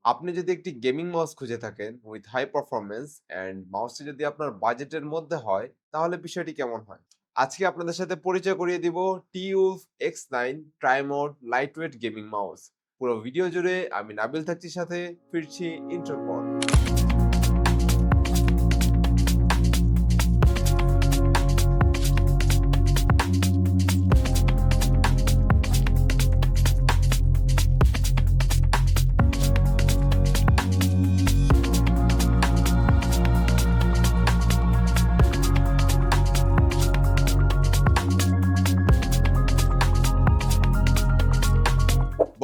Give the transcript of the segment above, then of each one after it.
আপনি যদি একটি গেমিং মাউস খুঁজে থাকেন উইথ হাই পারফরম্যান্স অ্যান্ড মাউসটি যদি আপনার বাজেটের মধ্যে হয় তাহলে বিষয়টি কেমন হয়? আজকে আপনাদের সাথে পরিচয় করিয়ে দিব টিউলফ X9 ট্রাইমোড লাইটওয়েট গেমিং মাউস। পুরো ভিডিও জুড়ে আমি নাবিল থাকছি সাথে, ফিরছি ইন্টার পর।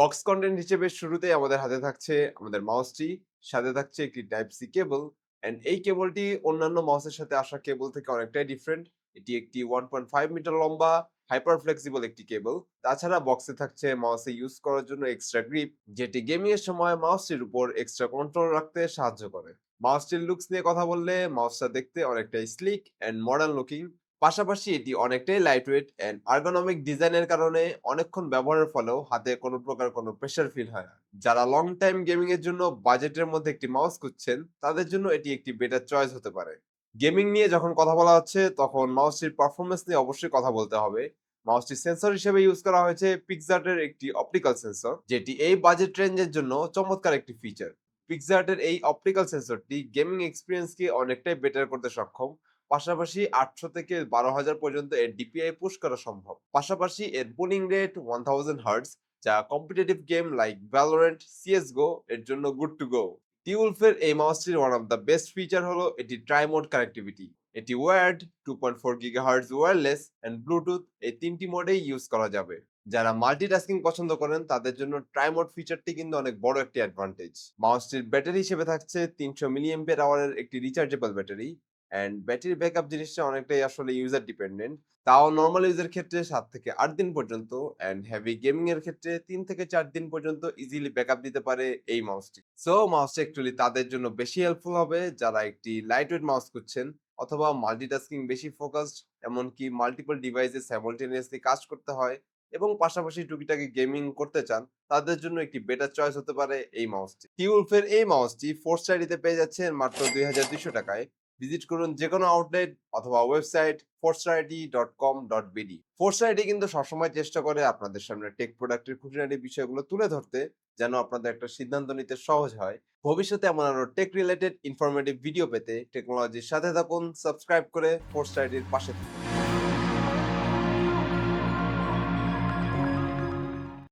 বক্স কন্টেন্ট হিসেবে শুরুতেই আমাদের হাতে থাকছে আমাদের মাউসটি, সাথে থাকছে একটি টাইপ সি কেবল। এন্ড এই কেবলটি অন্যান্য মাউসের সাথে আসা কেবল থেকে অনেকটাই ডিফারেন্ট। এটি একটি 1.5 মিটার লম্বা হাইপার ফ্লেক্সিবল একটি কেবল। তাছাড়া বক্সে থাকছে মাউসে ইউজ করার জন্য এক্সট্রা গ্রিপ, যেটি গেমিং এর সময় মাউসটির উপর এক্সট্রা কন্ট্রোল রাখতে সাহায্য করে। মাউসটির লুকস নিয়ে কথা বললে মাউসটা দেখতে অনেকটাই স্লিক এন্ড মডার্ন লুকিং। পাশাপাশি এটি অনেকটাই লাইটওয়েট এন্ড আর্গোনমিক ডিজাইনের কারণে অনেকক্ষণ ব্যবহারের ফলেও হাতে কোনো প্রকার কোনো প্রেসার ফিল হয় না। যারা লং টাইম গেমিং এর জন্য বাজেটের মধ্যে একটি মাউস খুঁজছেন তাদের জন্য এটি একটি বেটার চয়েস হতে পারে। গেমিং নিয়ে যখন কথা বলা হচ্ছে তখন মাউসটির পারফরমেন্স নিয়ে অবশ্যই কথা বলতে হবে। মাউসটি সেন্সর হিসেবে ইউজ করা হয়েছে পিক্সার্টের একটি অপটিক্যাল সেন্সর, যেটি এই বাজেট রেঞ্জের জন্য চমৎকার একটি ফিচার। পিক্সার্টের এই অপটিক্যাল সেন্সরটি গেমিং এক্সপিরিয়েন্সকে অনেকটাই বেটার করতে সক্ষম। পাশাপাশি 800 থেকে 12,000 পর্যন্ত এর ডিপিআই পুশ করা সম্ভব। পাশাপাশি এর পুলিং রেট 1000 হার্টজ, যা competitive game like Valorant, CSGO এর জন্য গুড টু গো। টিউলফের এই মাউসটির one of the best feature হলো এটি ট্রাইমোড কানেক্টিভিটি। এটি wired, 2.4 gigahertz wireless and Bluetooth এই তিনটি মোডেই ইউজ করা যাবে। যারা মাল্টিটাস্কিং পছন্দ করেন তাদের জন্য ট্রাইমোড ফিচারটি কিন্তু অনেক বড় একটি অ্যাডভান্টেজ। মাউসটির ব্যাটারি হিসেবে থাকছে 300 মিলিঅ্যাম্পিয়ার আওয়ারের একটি rechargeable battery. And battery backup জিনিসটা অনেকটাই আসলে ইউজার ডিপেন্ডেন্ট। তাও নরমাল ইউজের ক্ষেত্রে 7 থেকে 8 দিন পর্যন্ত, অ্যান্ড হেভি গেমিং এর ক্ষেত্রে 3 থেকে 4 দিন পর্যন্ত ইজিলি ব্যাকআপ দিতে পারে এই মাউসটি। সো মাউসটা অ্যাকচুয়ালি তাদের জন্য বেশি হেল্পফুল হবে যারা একটি লাইটওয়েট মাউস খুঁজছেন অথবা মাল্টিটাস্কিং বেশি ফোকাসড, এমনকি মাল্টিপল ডিভাইসে সাইমultaneously কাজ করতে হয় এবং পাশাপাশি টুকিটাকি গেমিং করতে চান, তাদের জন্য একটি বেটার চয়েস হতে পারে এই মাউসটি। টিউলফের এই মাউসটি ফোর্স আইডিতে পেয়ে যাচ্ছেন মাত্র 2200 টাকায়। ভিজিট করুন যেকোনো আউটলেট অথবা ওয়েবসাইট forceid.com.bd। ফোর্সআইডি কিন্তু সবসময় চেষ্টা করে আপনাদের সামনে টেক প্রোডাক্টের খুঁটিনাটি বিষয়গুলো তুলে ধরতে, যেন আপনাদের একটা সিদ্ধান্ত নিতে সহজ হয়। ভবিষ্যতে এমন আরো টেক রিলেটেড ইনফরমেটিভ ভিডিও পেতে টেকনোলজির সাথে থাকুন, সাবস্ক্রাইব করে ফোর্সআইডির পাশে থাকুন।